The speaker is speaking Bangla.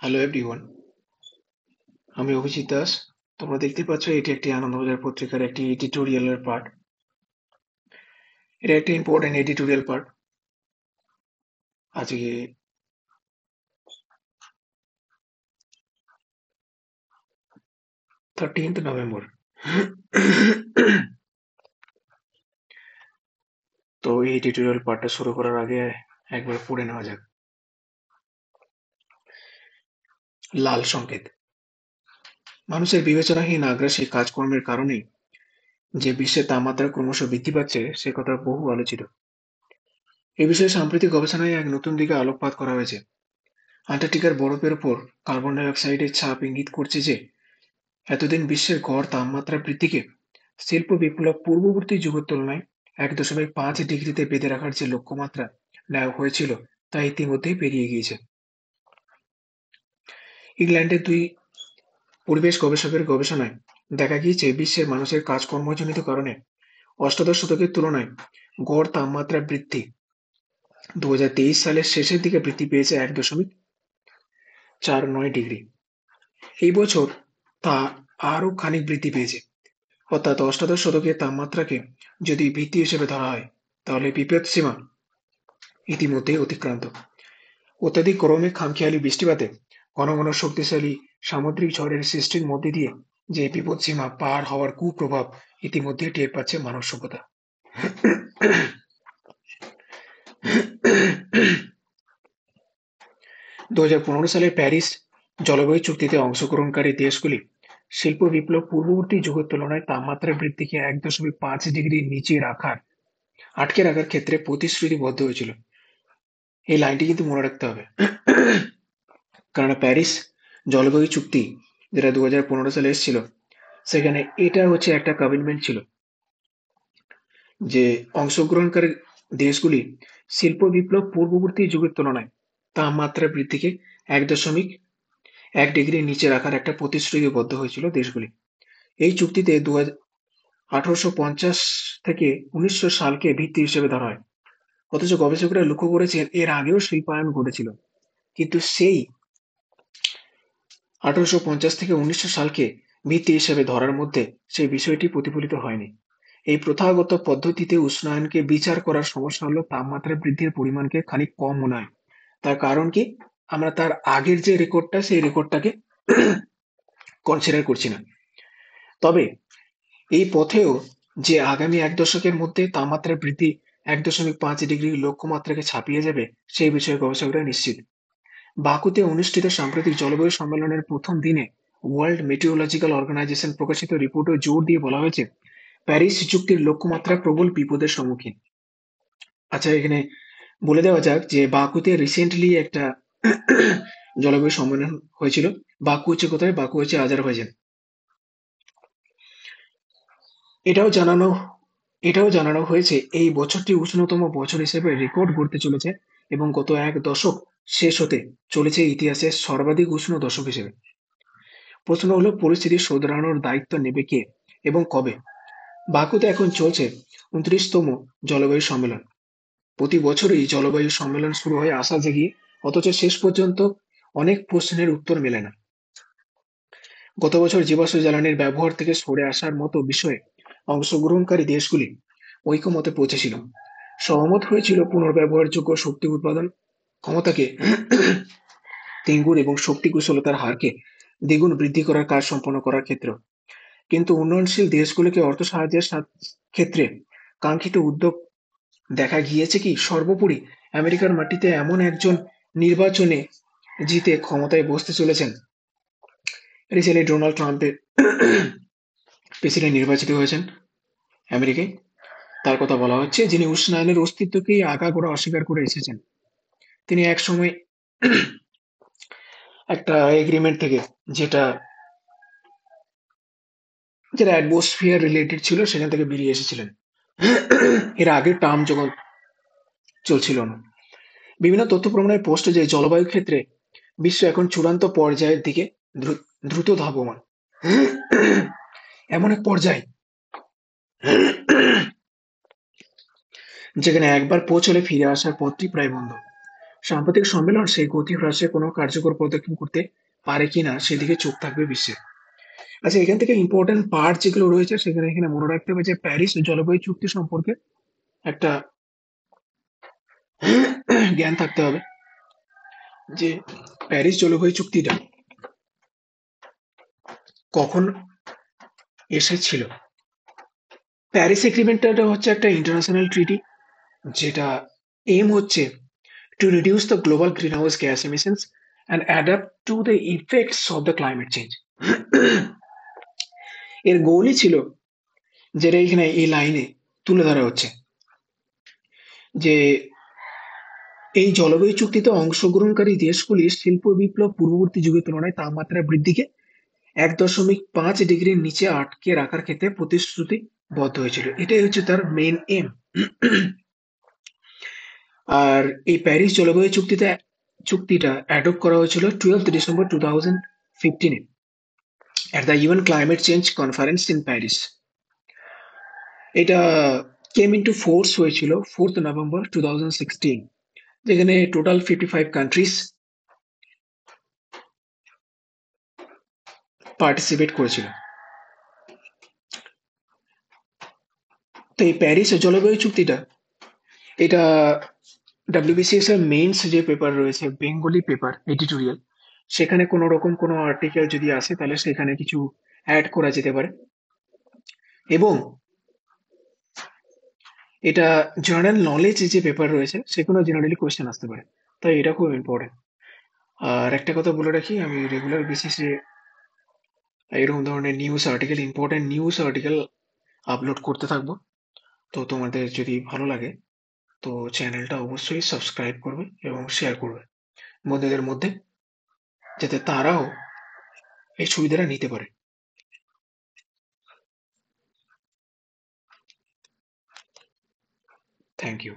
হ্যালো এভরিওয়ান, আমি অভিজিৎ দাস। তোমরা দেখতে পাচ্ছ এটি একটি আনন্দবাজার পত্রিকার একটি এডিটোরিয়ালের পার্ট। এটা একটি ইম্পর্টেন্ট এডিটোরিয়াল পার্ট। আজকে 13th নভেম্বর। তো এই এডিটোরিয়াল পার্টটা শুরু করার আগে একবার পড়ে নেওয়া যাক। লাল সংকেত। মানুষের বিবেচনাহীন আগ্রাসী কাজকর্মের কারণেই যে বিশ্বের তাপমাত্রা ক্রমশ বৃদ্ধি পাচ্ছে সে কথা বহু আলোচিত। এ বিষয়ে সাম্প্রতিক গবেষণায় এক নতুন দিকে আলোকপাত করা হয়েছে। আন্টার্কটিকার বরফের উপর কার্বন ডাই অক্সাইডের ছাপ ইঙ্গিত করছে যে এতদিন বিশ্বের গড় তাপমাত্রা বৃদ্ধিকে শিল্প বিপ্লব পূর্ববর্তী যুগের তুলনায় 1.5 ডিগ্রিতে বেঁধে রাখার যে লক্ষ্যমাত্রা নেওয়া হয়েছিল তা ইতিমধ্যেই পেরিয়ে গিয়েছে। ইংল্যান্ডের দুই পরিবেশ গবেষকের গবেষণায় দেখা গিয়েছে বিশ্বের মানুষের কাজকর্মজনিত কারণে অষ্টাদশ শতকের তুলনায় গড় তাপমাত্রা বৃদ্ধি 2023 সালের শেষের দিকে বৃদ্ধি পেয়েছে 1.49 ডিগ্রি। এই বছর তা আরও খানিক বৃদ্ধি পেয়েছে। অর্থাৎ অষ্টাদশ শতকের তাপমাত্রাকে যদি ভিত্তি হিসেবে ধরা হয় তাহলে বিপদসীমা ইতিমধ্যেই অতিক্রান্ত। অত্যাধিক গরমে খামখেয়ালি বৃষ্টিপাতে ঘন ঘন শক্তিশালী সামুদ্রিক ঝড়ের সৃষ্টির মধ্যে দিয়ে যে বিপদসীমা পার হওয়ার কুপ্রভাব ইতিমধ্যেই টের পাচ্ছে মানব সভ্যতা। 2015 সালের প্যারিস জলবায়ু চুক্তিতে অংশগ্রহণকারী দেশগুলি শিল্প বিপ্লব পূর্ববর্তী যুগের তুলনায় তাপমাত্রা বৃদ্ধিকে 1.5 ডিগ্রির নিচে আটকে রাখার ক্ষেত্রে প্রতিশ্রুতিবদ্ধ হয়েছিল। এই লাইনটি কিন্তু মনে রাখতে হবে। কেননা প্যারিস জলবায়ু চুক্তি যেটা 2015 সালে এসেছিল, সেখানে এটা হচ্ছে একটা কমিটমেন্ট ছিল যে অংশগ্রহণকারী দেশগুলি শিল্প বিপ্লব পূর্ববর্তী যুগের তুলনায় তাপমাত্রা বৃদ্ধিকে 1.1 ডিগ্রির নিচে রাখার একটা প্রতিশ্রুতিবদ্ধ হয়েছিল দেশগুলি। এই চুক্তিতে 1850 থেকে 1900 সালকে ভিত্তি হিসেবে ধরা হয়। অথচ গবেষকরা লক্ষ্য করেছেন এর আগেও শিল্পায়ন ঘটেছিল, কিন্তু সেই 1850 থেকে 1900 সালকে ভিত্তি হিসেবে ধরার মধ্যে সেই বিষয়টি প্রতিফলিত হয়নি। এই প্রথাগত পদ্ধতিতে উষ্ণায়নকে বিচার করার সমস্যা হলো তাপমাত্রা বৃদ্ধির পরিমাণকে খানিক কম মনে হয়। তার কারণ কি? আমরা তার আগের যে রেকর্ডটা সেই রেকর্ডটাকে কনসিডার করছি না। তবে এই পথেও যে আগামী এক দশকের মধ্যে তাপমাত্রা বৃদ্ধি 1.5 ডিগ্রি লক্ষ্যমাত্রাকে ছাপিয়ে যাবে সেই বিষয়ে গবেষকরা নিশ্চিত। বাকুতে অনুষ্ঠিত সাম্প্রতিক জলবায়ু সম্মেলনের প্রথম দিনে ওয়ার্ল্ড মেটিওরোলজিক্যাল অর্গানাইজেশন প্রকাশিত রিপোর্টে জোর দিয়ে বলা হয়েছে প্যারিস চুক্তির লক্ষ্যমাত্রা প্রবল বিপদের সম্মুখীন। আচ্ছা, এখানে বলে দেওয়া যাক যে বাকুতে রিসেন্টলি একটা জলবায়ু সম্মেলন হয়েছিল। বাকু হচ্ছে কোথায়? বাকু হচ্ছে আজারবাইজান। এটাও জানানো এটাও জানানো হয়েছে এই বছরটি উষ্ণতম বছর হিসেবে রেকর্ড গড়তে চলেছে এবং গত এক দশক শেষ হতে চলেছে ইতিহাসের সর্বাধিক উষ্ণ দশক হিসেবে। প্রশ্ন হলো পরিস্থিতি শোধরানোর দায়িত্ব নেবে কে এবং কবে? বাকুতে এখন চলছে 29তম জলবায়ু সম্মেলন। প্রতি বছরই জলবায়ু সম্মেলন শুরু হয়ে আশা জাগিয়ে, অথচ শেষ পর্যন্ত অনেক প্রশ্নের উত্তর মেলে না। গত বছর জীবাশ্ম জ্বালানির ব্যবহার থেকে সরে আসার মতো বিষয়ে অংশগ্রহণকারী দেশগুলি ঐকমত্যে পৌঁছেছিল। সহমত হয়েছিল পুনর্ব্যবহারযোগ্য শক্তি উৎপাদন ক্ষমতাকে 3 গুণ এবং শক্তি কুশলতার হারকে দ্বিগুণ বৃদ্ধি করার কাজ সম্পন্ন করার ক্ষেত্রেও। কিন্তু উন্নয়নশীল দেশগুলিকে অর্থ সাহায্যের ক্ষেত্রে কাঙ্ক্ষিত উদ্যোগ দেখা গিয়েছে কি? সর্বোপরি আমেরিকার মাটিতে এমন একজন নির্বাচনে জিতে ক্ষমতায় বসতে চলেছেন, রিসেন্টলি ডোনাল্ড ট্রাম্পের প্রেসিডেন্ট নির্বাচিত হয়েছেন আমেরিকায়। তার কথা বলা হচ্ছে, যিনি উষ্ণায়নের অস্তিত্বকেই আগাগোড়া অস্বীকার করে এসেছেন। তিনি একসময় একটা এগ্রিমেন্ট থেকে যেটা যেটা অ্যাটমসফিয়ার রিলেটেড ছিল সেখান থেকে বেরিয়ে এসেছিলেন। এর আগের টার্ম যখন চলছিল না। বিভিন্ন তথ্য প্রমাণের পোস্ট যে জলবায়ু ক্ষেত্রে বিশ্ব এখন চূড়ান্ত পর্যায়ের দিকে দ্রুত ধাবমান। এমন এক পর্যায় যেখানে একবার পৌঁছলে ফিরে আসার পথটি প্রায় বন্ধ। সাম্প্রতিক সম্মেলন সেই গতি হ্রাসে কোনো কার্যকর পদক্ষেপ করতে পারে কিনা সেদিকে চোখ থাকবে বিশ্বের। আচ্ছা, এখান থেকে ইম্পর্টেন্ট পার্ট যেগুলো রয়েছে সেখানে এখানে মনে রাখতে হবে যে প্যারিস জলবায়ু চুক্তি সম্পর্কে একটা জ্ঞান থাকতে হবে যে প্যারিস জলবায়ু চুক্তিটা কখন এসেছিল। প্যারিস এগ্রিমেন্টটা হচ্ছে একটা ইন্টারন্যাশনাল ট্রিটি, যেটা এম হচ্ছে to reduce the global greenhouse gas emissions and adapt to the effects of the climate change. এর গোলই ছিল, যেটা এখানে এই লাইনে তুলে ধরা হচ্ছে, যে এই জলবায়ু চুক্তিতে অংশগ্রহণকারী দেশগুলি শিল্প বিপ্লব পূর্ববর্তী যুগের তুলনায় তাপমাত্রা বৃদ্ধিকে 1.5 ডিগ্রির নিচে আটকে রাখার ক্ষেত্রে প্রতিশ্রুতিবদ্ধ হয়েছিল। এটাই হচ্ছে তার মেইন এম। আর এই প্যারিস জলবায়ু চুক্তিটা অ্যাডপ্ট করা হয়েছিল 12 December 2015 at the UN Climate Change Conference in Paris. এটা কেম ইনটু ফোর্স হয়েছিল 4th নভেম্বর 2016, যেখানে টোটাল 55 কান্ট্রিজ পার্টিসিপেট করেছিল। তো এই প্যারিস জলবায়ু চুক্তিটা, এটা ডাব্লিউবিসিএস এর মেইনস যে পেপার রয়েছে, বেঙ্গলি পেপার এডিটোরিয়াল, সেখানে কোনো রকম কোনো আর্টিকেল যদি আসে তাহলে সেখানে কিছু অ্যাড করা যেতে পারে। এবং এটা জার্নাল নলেজ যে পেপার রয়েছে সেখানে জেনারেলি কোয়েশ্চেন আসতে পারে, তাই এটা খুব ইম্পর্টেন্ট। আর একটা কথা বলে রাখি, আমি রেগুলার বেসিসে এরকম ধরনের ইম্পর্টেন্ট নিউজ আর্টিকেল আপলোড করতে থাকবো। তো তোমাদের যদি ভালো লাগে তো চ্যানেলটা অবশ্যই সাবস্ক্রাইব করবে এবং শেয়ার করবে বন্ধুদের মধ্যে, যাতে তারাও এই সুবিধাটা নিতে পারে। Thank you.